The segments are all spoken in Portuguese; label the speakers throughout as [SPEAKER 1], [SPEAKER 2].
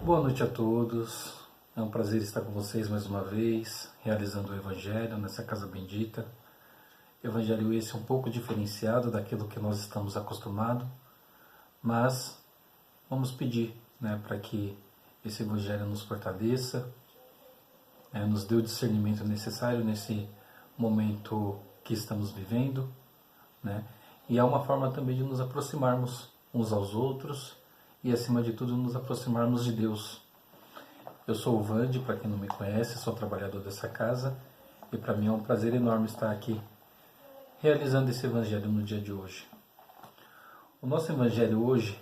[SPEAKER 1] Boa noite a todos, é um prazer estar com vocês mais uma vez, realizando o Evangelho nessa casa bendita. Evangelho esse um pouco diferenciado daquilo que nós estamos acostumados, mas vamos pedir para que esse Evangelho nos fortaleça, nos dê o discernimento necessário nesse momento que estamos vivendo, e é uma forma também de nos aproximarmos uns aos outros e, acima de tudo, nos aproximarmos de Deus. Eu sou o Vande, para quem não me conhece, sou trabalhador dessa casa e para mim é um prazer enorme estar aqui realizando esse Evangelho no dia de hoje. O nosso Evangelho hoje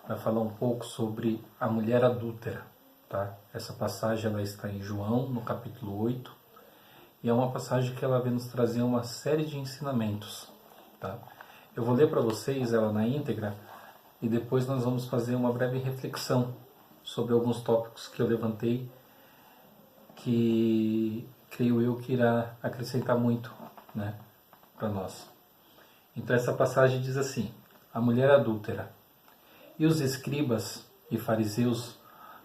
[SPEAKER 1] vai falar um pouco sobre a mulher adúltera. Tá? Essa passagem ela está em João, no capítulo 8, e é uma passagem que ela vem nos trazer uma série de ensinamentos. Tá? Eu vou ler para vocês ela na íntegra e depois nós vamos fazer uma breve reflexão sobre alguns tópicos que eu levantei, que creio eu que irá acrescentar muito para nós. Então essa passagem diz assim: a mulher adúltera. E os escribas e fariseus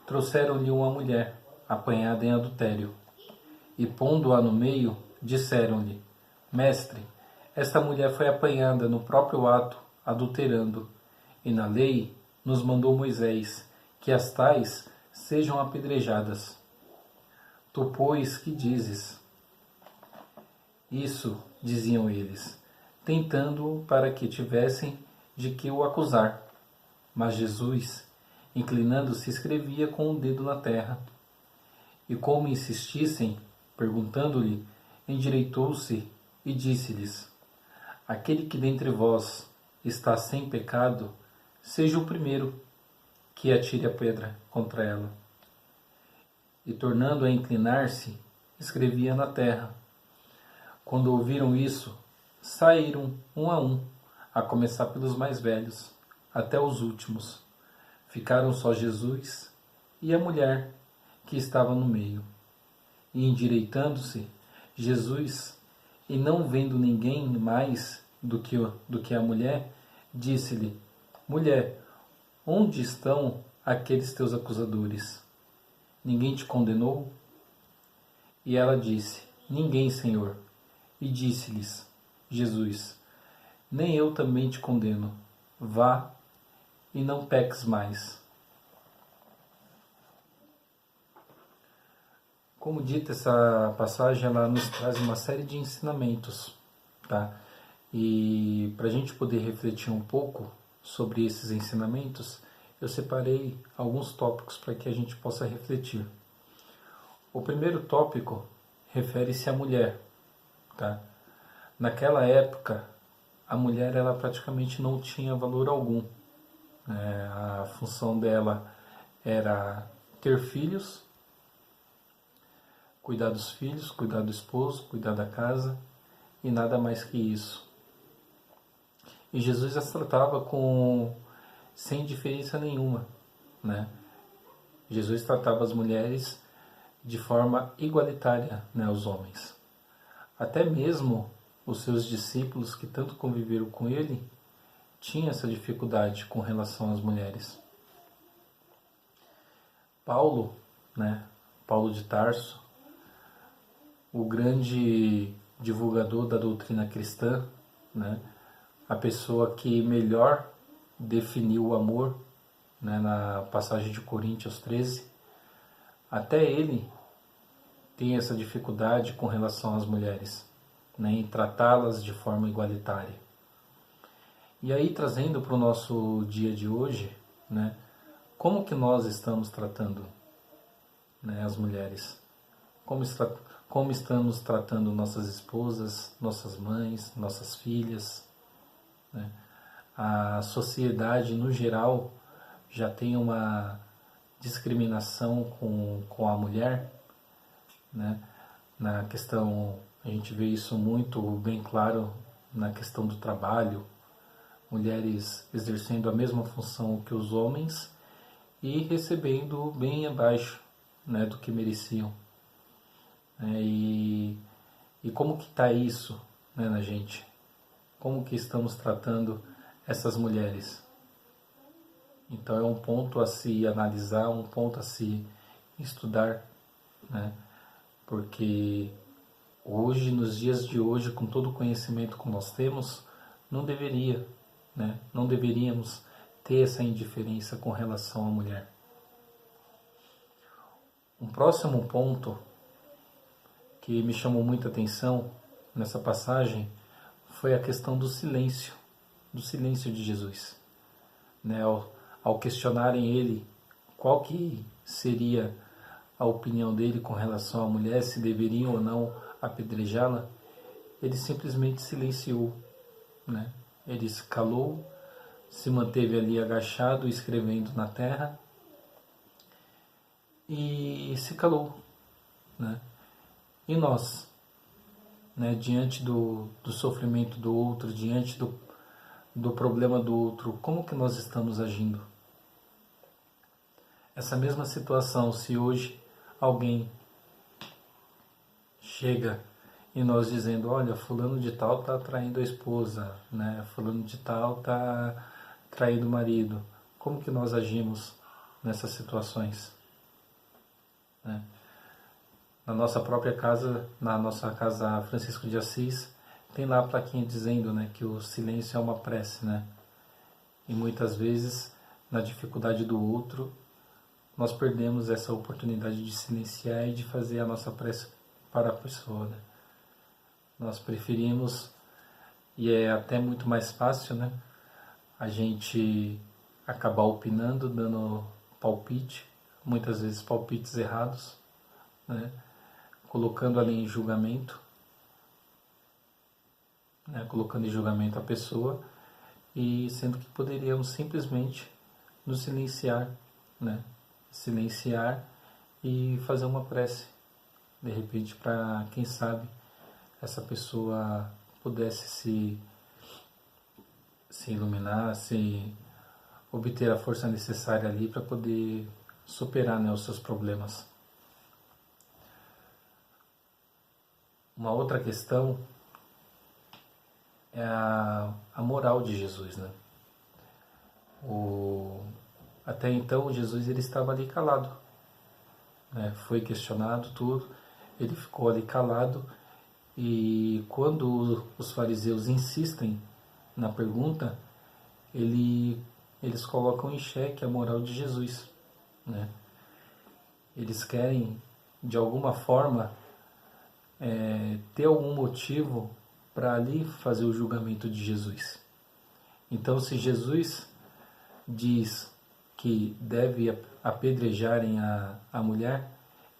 [SPEAKER 1] trouxeram-lhe uma mulher apanhada em adultério, e pondo-a no meio, disseram-lhe: Mestre, esta mulher foi apanhada no próprio ato, adulterando, e na lei nos mandou Moisés que as tais sejam apedrejadas. Tu, pois, que dizes? Isso, diziam eles, tentando para que tivessem de que o acusar. Mas Jesus, inclinando-se, escrevia com o dedo na terra. E como insistissem, perguntando-lhe, endireitou-se e disse-lhes: Aquele que dentre vós está sem pecado, seja o primeiro que atire a pedra contra ela. E tornando a inclinar-se, escrevia na terra. Quando ouviram isso, saíram um, a começar pelos mais velhos, até os últimos. Ficaram só Jesus e a mulher que estava no meio. E endireitando-se, Jesus, e não vendo ninguém mais do que a mulher, disse-lhe: Mulher, onde estão aqueles teus acusadores? Ninguém te condenou? E ela disse: Ninguém, Senhor. E disse-lhes Jesus: Nem eu também te condeno. Vá e não peques mais. Como dito, essa passagem ela nos traz uma série de ensinamentos, tá? E para a gente poder refletir um pouco sobre esses ensinamentos, eu separei alguns tópicos para que a gente possa refletir. O primeiro tópico refere-se à mulher. Tá? Naquela época, a mulher ela praticamente não tinha valor algum. A função dela era ter filhos, cuidar dos filhos, cuidar do esposo, cuidar da casa e nada mais que isso. E Jesus as tratava sem diferença nenhuma. Jesus tratava as mulheres de forma igualitária aos homens. Até mesmo os seus discípulos que tanto conviveram com ele tinham essa dificuldade com relação às mulheres. Paulo de Tarso, o grande divulgador da doutrina cristã, a pessoa que melhor definiu o amor, na passagem de Coríntios 13, até ele tem essa dificuldade com relação às mulheres, em tratá-las de forma igualitária. E aí, trazendo para o nosso dia de hoje, como que nós estamos tratando as mulheres? Como estamos tratando nossas esposas, nossas mães, nossas filhas? A sociedade, no geral, já tem uma discriminação com a mulher, Na questão, a gente vê isso muito bem claro na questão do trabalho, mulheres exercendo a mesma função que os homens e recebendo bem abaixo do que mereciam. E como que está isso na gente? Como que estamos tratando essas mulheres? Então é um ponto a se analisar, um ponto a se estudar, né? Porque hoje, nos dias de hoje, com todo o conhecimento que nós temos, não deveria, né? Não deveríamos ter essa indiferença com relação à mulher. Um próximo ponto que me chamou muita atenção nessa passagem foi a questão do silêncio de Jesus, né? Ao questionarem ele qual que seria a opinião dele com relação à mulher, se deveriam ou não apedrejá-la, ele simplesmente silenciou, né? Ele se calou, se manteve ali agachado, escrevendo na terra e se calou, né? E nós, né, diante do sofrimento do outro, diante do problema do outro, como que nós estamos agindo? Essa mesma situação, se hoje alguém chega e nós dizendo, olha, fulano de tal está traindo a esposa, né? Fulano de tal está traindo o marido, como que nós agimos nessas situações, né? Na nossa própria casa, na nossa casa Francisco de Assis, tem lá a plaquinha dizendo, né, que o silêncio é uma prece, né? E muitas vezes, na dificuldade do outro, nós perdemos essa oportunidade de silenciar e de fazer a nossa prece para a pessoa, né? Nós preferimos, e é até muito mais fácil, né, a gente acabar opinando, dando palpite, muitas vezes palpites errados, né, colocando ali em julgamento, né, colocando em julgamento a pessoa, e sendo que poderíamos simplesmente nos silenciar, né, silenciar e fazer uma prece, de repente, para, quem sabe, essa pessoa pudesse se iluminar, se obter a força necessária ali para poder superar, né, os seus problemas. Uma outra questão é a moral de Jesus, né? Até então Jesus ele estava ali calado, né? Foi questionado tudo, ele ficou ali calado, e quando os fariseus insistem na pergunta, eles colocam em xeque a moral de Jesus, né? Eles querem, de alguma forma, ter algum motivo para ali fazer o julgamento de Jesus. Então, se Jesus diz que deve apedrejarem a mulher,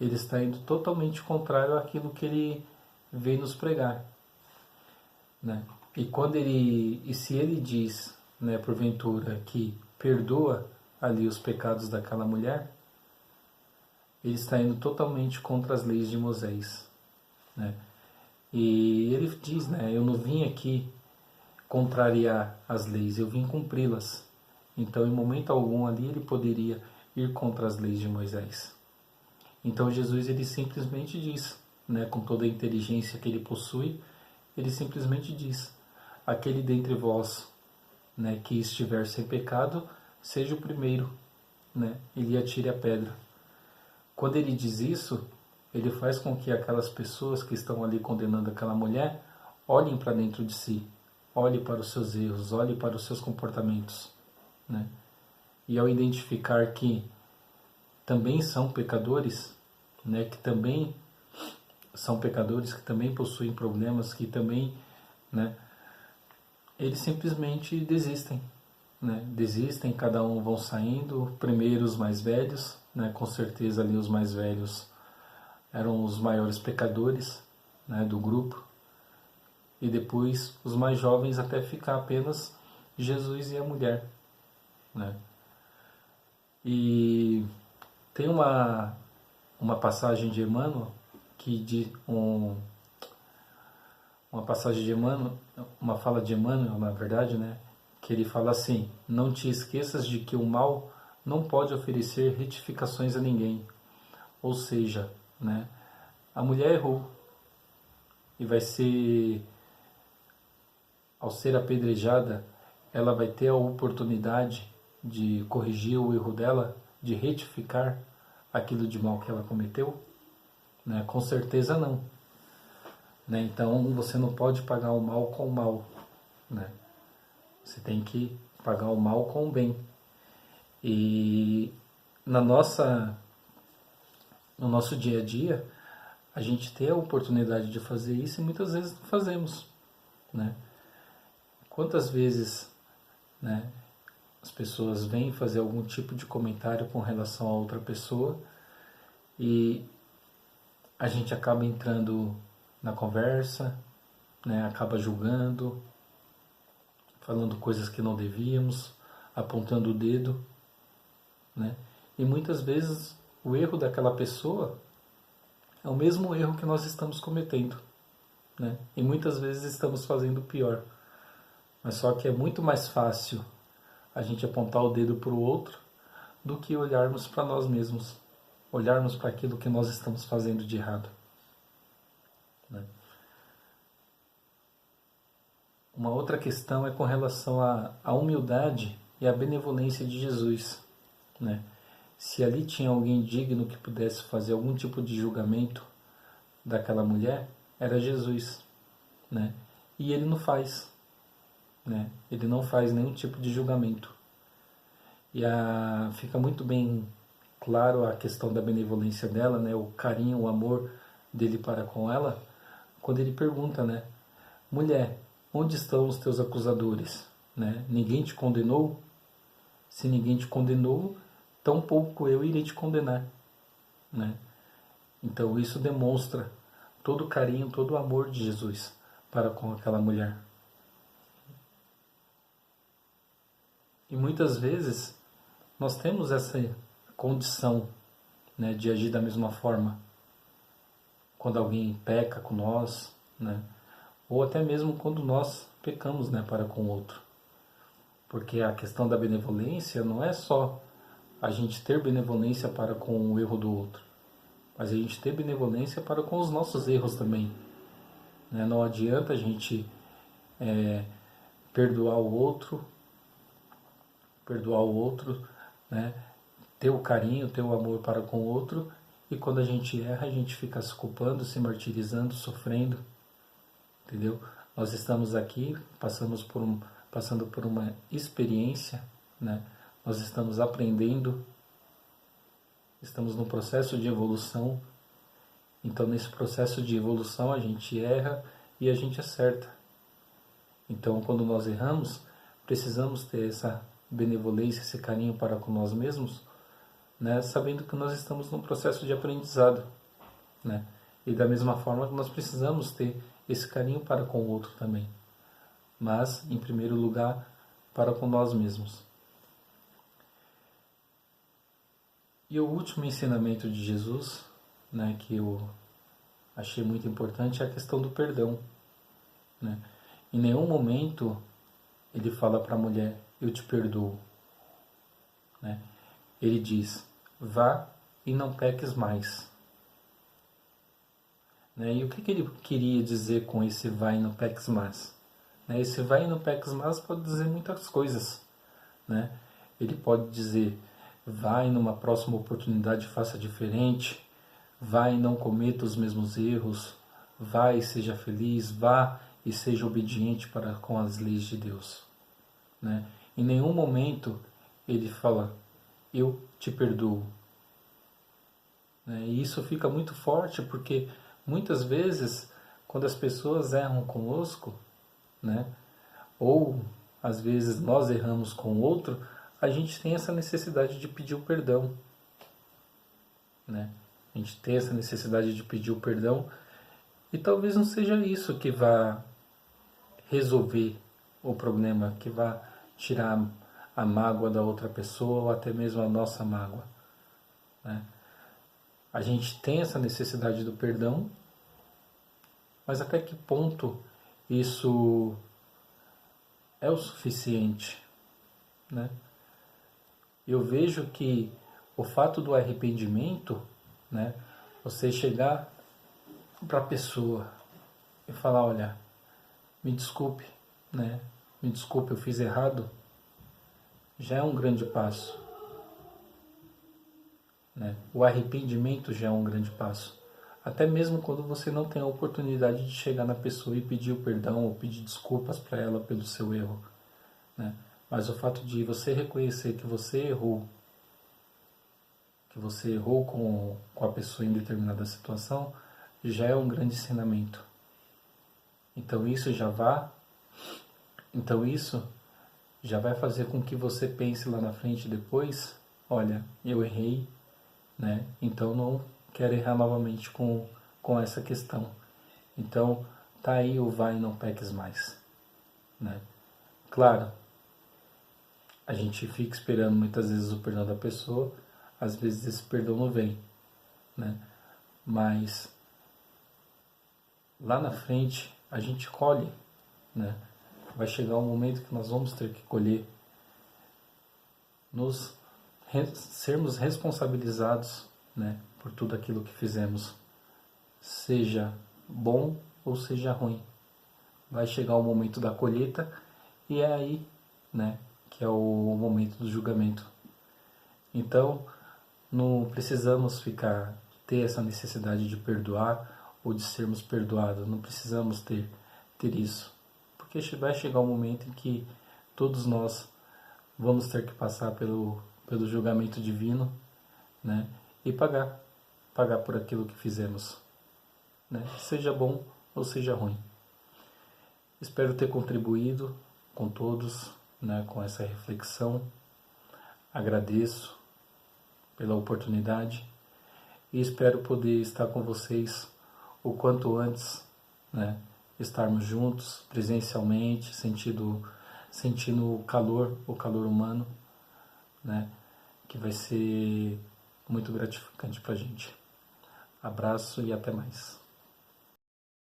[SPEAKER 1] ele está indo totalmente contrário àquilo que ele veio nos pregar, né? E se ele diz, né, porventura, que perdoa ali os pecados daquela mulher, ele está indo totalmente contra as leis de Moisés, né? E ele diz, né, eu não vim aqui contrariar as leis, eu vim cumpri-las. Então, em momento algum ali, ele poderia ir contra as leis de Moisés. Então, Jesus ele simplesmente diz, né, com toda a inteligência que ele possui, ele simplesmente diz, aquele dentre vós, né, que estiver sem pecado, seja o primeiro, né, ele atire a pedra. Quando ele diz isso, ele faz com que aquelas pessoas que estão ali condenando aquela mulher olhem para dentro de si, olhem para os seus erros, olhem para os seus comportamentos, né? E ao identificar que também são pecadores, né, que também são pecadores, que também possuem problemas, que também, né, eles simplesmente desistem, né? Desistem, cada um vão saindo, primeiro os mais velhos, né? Com certeza ali os mais velhos eram os maiores pecadores, né, do grupo, e depois os mais jovens até ficar apenas Jesus e a mulher, né? E tem uma passagem de Emmanuel uma passagem de Emmanuel, uma fala de Emmanuel, na verdade, né, que ele fala assim: não te esqueças de que o mal não pode oferecer retificações a ninguém. Ou seja, né, a mulher errou e vai ser, ao ser apedrejada, ela vai ter a oportunidade, de corrigir o erro dela, de retificar aquilo de mal que ela cometeu? Né? Com certeza não. Né? Então você não pode pagar o mal com o mal. Né? Você tem que pagar o mal com o bem. E no nosso dia a dia, a gente tem a oportunidade de fazer isso e muitas vezes não fazemos. Né? Quantas vezes, né, as pessoas vêm fazer algum tipo de comentário com relação a outra pessoa e a gente acaba entrando na conversa, né, acaba julgando, falando coisas que não devíamos, apontando o dedo, né? E muitas vezes o erro daquela pessoa é o mesmo erro que nós estamos cometendo, né? E muitas vezes estamos fazendo pior. Mas só que é muito mais fácil a gente apontar o dedo para o outro do que olharmos para nós mesmos, olharmos para aquilo que nós estamos fazendo de errado. Né? Uma outra questão é com relação à humildade e à benevolência de Jesus. Né? Se ali tinha alguém digno que pudesse fazer algum tipo de julgamento daquela mulher, era Jesus. Né? E ele não faz. Né? Ele não faz nenhum tipo de julgamento. E fica muito bem claro a questão da benevolência dela, né? O carinho, o amor dele para com ela, quando ele pergunta, né? Mulher, onde estão os teus acusadores? Né? Ninguém te condenou? Se ninguém te condenou, tampouco eu irei te condenar. Né? Então isso demonstra todo o carinho, todo o amor de Jesus para com aquela mulher. E muitas vezes nós temos essa condição, né, de agir da mesma forma quando alguém peca com nós, né, ou até mesmo quando nós pecamos, né, para com o outro. Porque a questão da benevolência não é só a gente ter benevolência para com o erro do outro, mas a gente ter benevolência para com os nossos erros também. Né? Não adianta a gente perdoar o outro, né? Ter o carinho, ter o amor para com o outro, e quando a gente erra, a gente fica se culpando, se martirizando, sofrendo, entendeu? Nós estamos aqui, passando por uma experiência, né? Nós estamos aprendendo, estamos num processo de evolução, então nesse processo de evolução a gente erra e a gente acerta. Então quando nós erramos, precisamos ter essa benevolência, esse carinho para com nós mesmos, né, sabendo que nós estamos num processo de aprendizado, né? E da mesma forma que nós precisamos ter esse carinho para com o outro também, mas em primeiro lugar para com nós mesmos. E o último ensinamento de Jesus, né, que eu achei muito importante, é a questão do perdão, né? Em nenhum momento ele fala para a mulher, eu te perdoo, né? Ele diz, vá e não peques mais. Né? E o que ele queria dizer com esse vá e não peques mais? Né? Esse vá e não peques mais pode dizer muitas coisas. Né? Ele pode dizer, vá e numa próxima oportunidade faça diferente, vá e não cometa os mesmos erros, vá e seja feliz, vá e seja obediente para com as leis de Deus. Né? Em nenhum momento ele fala, eu te perdoo. E isso fica muito forte porque muitas vezes, quando as pessoas erram conosco, né, ou às vezes nós erramos com o outro, a gente tem essa necessidade de pedir o perdão. Né? A gente tem essa necessidade de pedir o perdão e talvez não seja isso que vá resolver o problema, que vá tirar a mágoa da outra pessoa ou até mesmo a nossa mágoa. Né? A gente tem essa necessidade do perdão, mas até que ponto isso é o suficiente? Né? Eu vejo que o fato do arrependimento, né, você chegar para a pessoa e falar, olha, me desculpe, né, me desculpe, eu fiz errado, já é um grande passo, né? O arrependimento já é um grande passo. Até mesmo quando você não tem a oportunidade de chegar na pessoa e pedir o perdão ou pedir desculpas para ela pelo seu erro, né? Mas o fato de você reconhecer que você errou com a pessoa em determinada situação, já é um grande ensinamento. Então isso já vai fazer com que você pense lá na frente depois, olha, eu errei, né? Então não quero errar novamente com essa questão. Então tá aí o vai e não peques mais, né? Claro, a gente fica esperando muitas vezes o perdão da pessoa, às vezes esse perdão não vem, né? Mas lá na frente a gente colhe, né? Vai chegar um momento que nós vamos ter que colher, sermos responsabilizados, né, por tudo aquilo que fizemos, seja bom ou seja ruim. Vai chegar o momento da colheita e é aí, né, que é o momento do julgamento. Então, não precisamos ter essa necessidade de perdoar ou de sermos perdoados. Não precisamos ter isso. Porque vai chegar um momento em que todos nós vamos ter que passar pelo julgamento divino, né? E pagar por aquilo que fizemos, né? Seja bom ou seja ruim. Espero ter contribuído com todos, né, com essa reflexão. Agradeço pela oportunidade e espero poder estar com vocês o quanto antes, né? Estarmos juntos presencialmente, sentindo o calor humano, né? Que vai ser muito gratificante para a gente. Abraço e até mais.